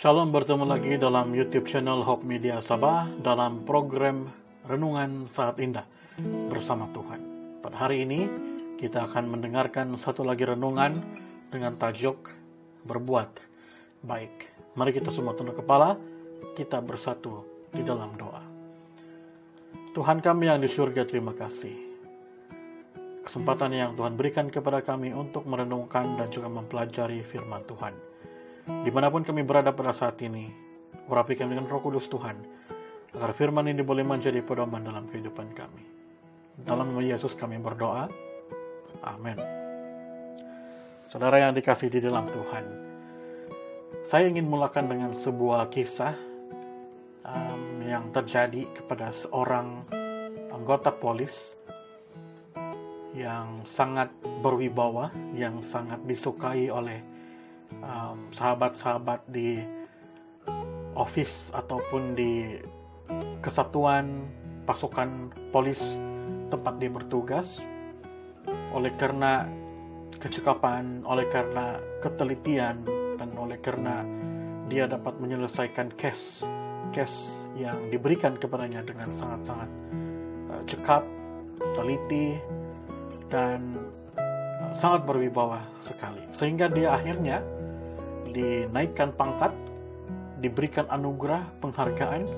Shalom, bertemu lagi dalam YouTube channel Hope Media Sabah dalam program Renungan Saat Indah bersama Tuhan. Pada hari ini kita akan mendengarkan satu lagi renungan dengan tajuk Berbuat Baik. Mari kita semua tunduk kepala, kita bersatu di dalam doa. Tuhan kami yang di surga, terima kasih. Kesempatan yang Tuhan berikan kepada kami untuk merenungkan dan juga mempelajari firman Tuhan. Dimanapun kami berada pada saat ini, urapi kami dengan Roh Kudus Tuhan, agar firman ini boleh menjadi pedoman dalam kehidupan kami. Dalam nama Yesus kami berdoa. Amin. Saudara yang dikasihi di dalam Tuhan, saya ingin mulakan dengan sebuah kisah yang terjadi kepada seorang anggota polis yang sangat berwibawa, yang sangat disukai oleh sahabat-sahabat di office ataupun di kesatuan pasukan polis tempat dia bertugas. Oleh karena kecekapan, oleh karena ketelitian, dan oleh karena dia dapat menyelesaikan case yang diberikan kepadanya dengan sangat-sangat cekap, teliti, dan sangat berwibawa sekali. Sehingga dia akhirnya dinaikkan pangkat, diberikan anugerah penghargaan,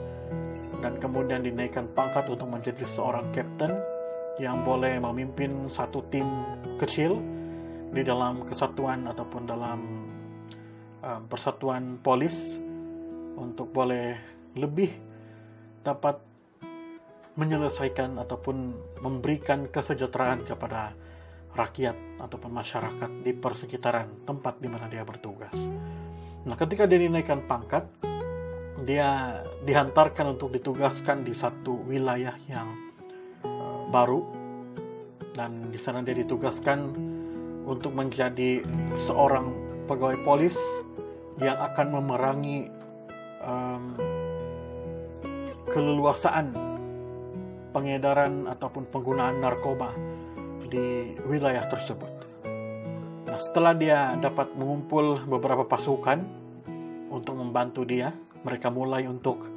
dan kemudian dinaikkan pangkat untuk menjadi seorang kapten yang boleh memimpin satu tim kecil di dalam kesatuan ataupun dalam persatuan polis untuk boleh lebih dapat menyelesaikan ataupun memberikan kesejahteraan kepada rakyat ataupun masyarakat di persekitaran tempat di mana dia bertugas. Nah, ketika dia dinaikkan pangkat, dia dihantarkan untuk ditugaskan di satu wilayah yang baru, dan di sana dia ditugaskan untuk menjadi seorang pegawai polis yang akan memerangi keleluasaan pengedaran ataupun penggunaan narkoba di wilayah tersebut. Nah, setelah dia dapat mengumpul beberapa pasukan untuk membantu dia, mereka mulai untuk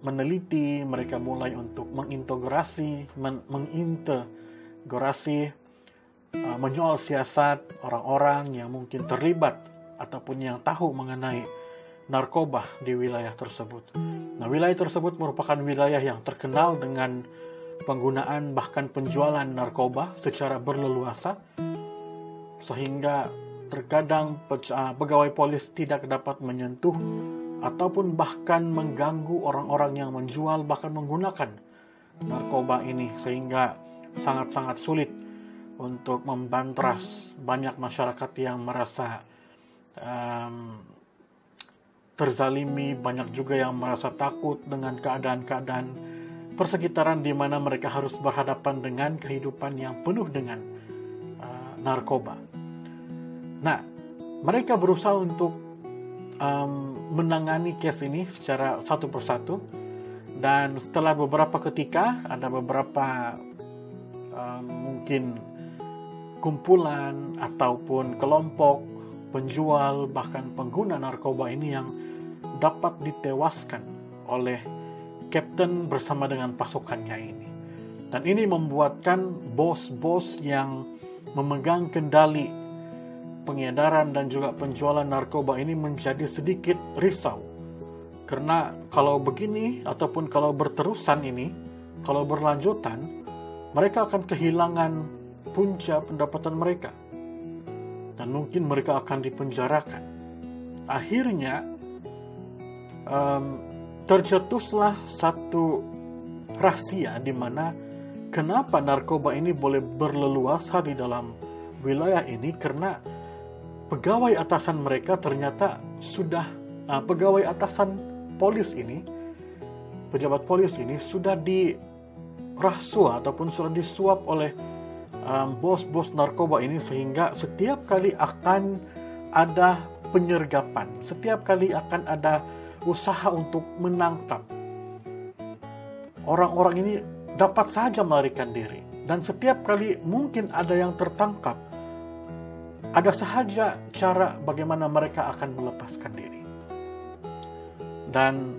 meneliti, mereka mulai untuk mengintegrasi, menyoal siasat orang-orang yang mungkin terlibat ataupun yang tahu mengenai narkoba di wilayah tersebut. Nah, wilayah tersebut merupakan wilayah yang terkenal dengan penggunaan bahkan penjualan narkoba secara berleluasa, sehingga terkadang pegawai polis tidak dapat menyentuh ataupun bahkan mengganggu orang-orang yang menjual bahkan menggunakan narkoba ini, sehingga sangat-sangat sulit untuk membantras banyak masyarakat yang merasa terzalimi, banyak juga yang merasa takut dengan keadaan-keadaan persekitaran di mana mereka harus berhadapan dengan kehidupan yang penuh dengan narkoba. Nah, mereka berusaha untuk menangani case ini secara satu persatu, dan setelah beberapa ketika ada beberapa mungkin kumpulan ataupun kelompok penjual bahkan pengguna narkoba ini yang dapat ditewaskan oleh kapten bersama dengan pasukannya ini. Dan ini membuatkan bos-bos yang memegang kendali pengedaran dan juga penjualan narkoba ini menjadi sedikit risau. Karena kalau begini ataupun kalau berterusan ini, kalau berlanjutan, mereka akan kehilangan punca pendapatan mereka. Dan mungkin mereka akan dipenjarakan. Akhirnya tercetuslah satu rahasia di mana kenapa narkoba ini boleh berleluasa di dalam wilayah ini, karena pegawai atasan mereka ternyata sudah pegawai atasan polis ini, pejabat polis ini sudah dirasua ataupun sudah disuap oleh bos-bos narkoba ini, sehingga setiap kali akan ada penyergapan, setiap kali akan ada usaha untuk menangkap orang-orang ini, dapat saja melarikan diri. Dan setiap kali mungkin ada yang tertangkap, ada sahaja cara bagaimana mereka akan melepaskan diri. Dan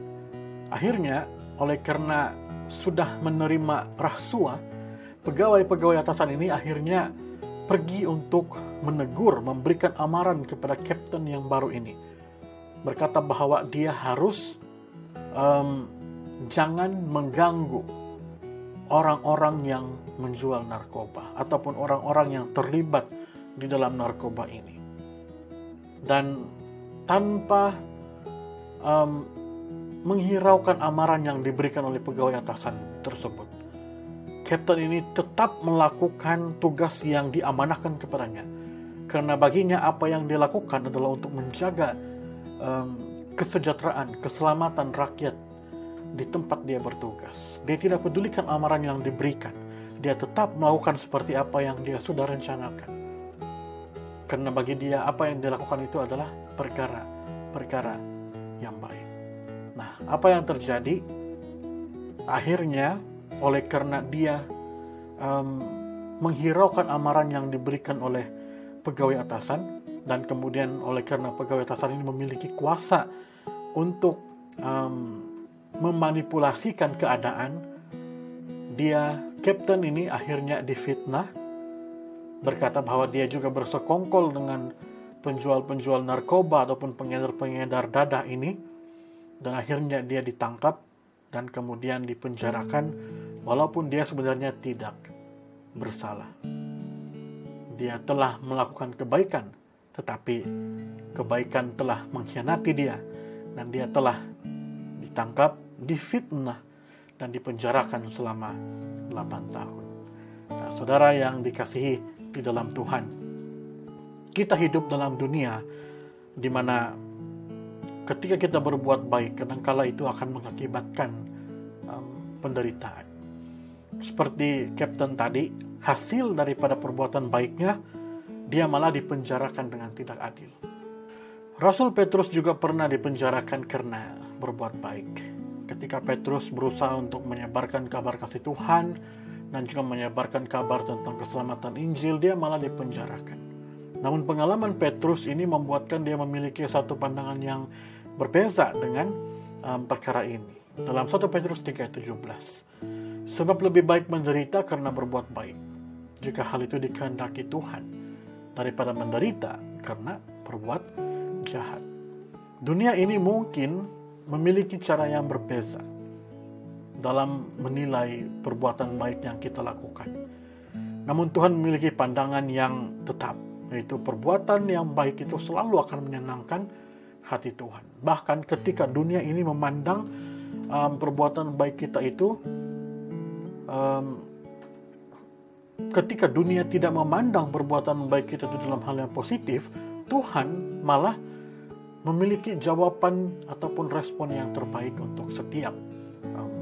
akhirnya oleh karena sudah menerima rasuah, pegawai-pegawai atasan ini akhirnya pergi untuk menegur, memberikan amaran kepada kapten yang baru ini. Berkata bahwa dia harus jangan mengganggu orang-orang yang menjual narkoba ataupun orang-orang yang terlibat di dalam narkoba ini. Dan tanpa menghiraukan amaran yang diberikan oleh pegawai atasan tersebut, kapten ini tetap melakukan tugas yang diamanahkan kepadanya. Karena baginya apa yang dia lakukan adalah untuk menjaga kesejahteraan, keselamatan rakyat di tempat dia bertugas. Dia tidak pedulikan amaran yang diberikan. Dia tetap melakukan seperti apa yang dia sudah rencanakan. Karena bagi dia apa yang dia lakukan itu adalah perkara yang baik. Nah, apa yang terjadi? Akhirnya, oleh karena dia menghiraukan amaran yang diberikan oleh pegawai atasan, dan kemudian oleh karena pegawai atasan ini memiliki kuasa untuk memanipulasikan keadaan, kapten ini akhirnya difitnah, berkata bahwa dia juga bersekongkol dengan penjual-penjual narkoba ataupun pengedar-pengedar dadah ini. Dan akhirnya dia ditangkap dan kemudian dipenjarakan walaupun dia sebenarnya tidak bersalah. Dia telah melakukan kebaikan, tetapi kebaikan telah mengkhianati dia dan dia telah ditangkap, difitnah dan dipenjarakan selama 8 tahun. Nah, saudara yang dikasihi di dalam Tuhan, kita hidup dalam dunia di mana ketika kita berbuat baik, kadangkala itu akan mengakibatkan penderitaan. Seperti kapten tadi, hasil daripada perbuatan baiknya, dia malah dipenjarakan dengan tidak adil. Rasul Petrus juga pernah dipenjarakan karena berbuat baik. Ketika Petrus berusaha untuk menyebarkan kabar kasih Tuhan dan juga menyebarkan kabar tentang keselamatan Injil, dia malah dipenjarakan. Namun pengalaman Petrus ini membuatkan dia memiliki satu pandangan yang berbeza dengan perkara ini. Dalam 1 Petrus 3:17, sebab lebih baik menderita karena berbuat baik, jika hal itu dikehendaki Tuhan, daripada menderita karena berbuat jahat. Dunia ini mungkin memiliki cara yang berbeza dalam menilai perbuatan baik yang kita lakukan. Namun Tuhan memiliki pandangan yang tetap, yaitu perbuatan yang baik itu selalu akan menyenangkan hati Tuhan. Bahkan ketika dunia ini memandang perbuatan baik kita itu, ketika dunia tidak memandang perbuatan baik kita itu dalam hal yang positif, Tuhan malah memiliki jawaban ataupun respon yang terbaik untuk setiap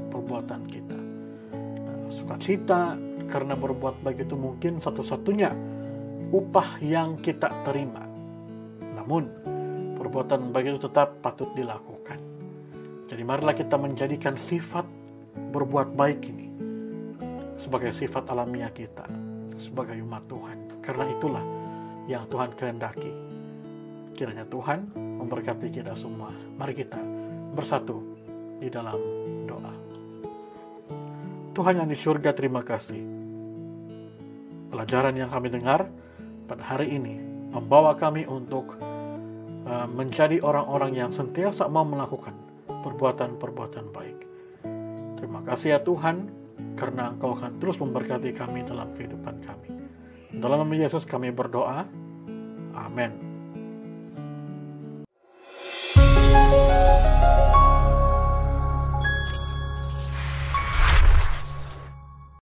perbuatan kita. Sukacita karena berbuat baik itu mungkin satu-satunya upah yang kita terima. Namun perbuatan baik itu tetap patut dilakukan. Jadi marilah kita menjadikan sifat berbuat baik ini sebagai sifat alamiah kita sebagai umat Tuhan. Karena itulah yang Tuhan kehendaki. Kiranya Tuhan memberkati kita semua. Mari kita bersatu di dalam doa. Tuhan yang di surga, terima kasih. Pelajaran yang kami dengar pada hari ini membawa kami untuk menjadi orang-orang yang sentiasa mau melakukan perbuatan-perbuatan baik. Terima kasih ya Tuhan, karena Engkau akan terus memberkati kami dalam kehidupan kami. Dalam nama Yesus kami berdoa. Amin.